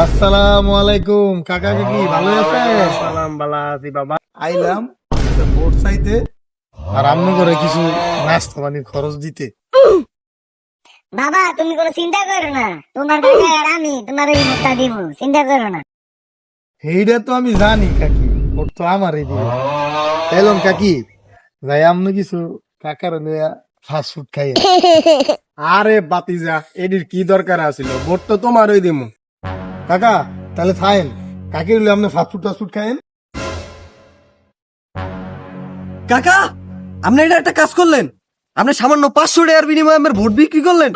আসসালামু আলাইকুম কাকা কাকি ভালো আছেন? সালাম বালা আছি বাবা। আইলাম ভোট চাইতে আর আমনে করে কিছু নাস্তা পানির খরচ দিতে। বাবা তুমি কোনো চিন্তা করো না, তোমার কাছে আর আমি তোমার ওই মুখটা দিব, চিন্তা করো না। এইটা তো আমি জানি কাকি, ভোট তো আমারই দিবে। এলন কাকি, যাই আমনে কিছু কাকার ফাস্ট ফুড খাইয়ে। আরে বাতিজা, এটির কি দরকার আছিল? ভোট তো তোমারই দিমু। কাকা তাহলে খায়েন, কাকি হইলে আপনি ফাস্ট ফুড খায়েন। কাকা, আপনি এটা একটা কাজ করলেন। আপনি সামান্য 500 টাকার বিনিময়ে আমার ভোট বিক্রি করলেন।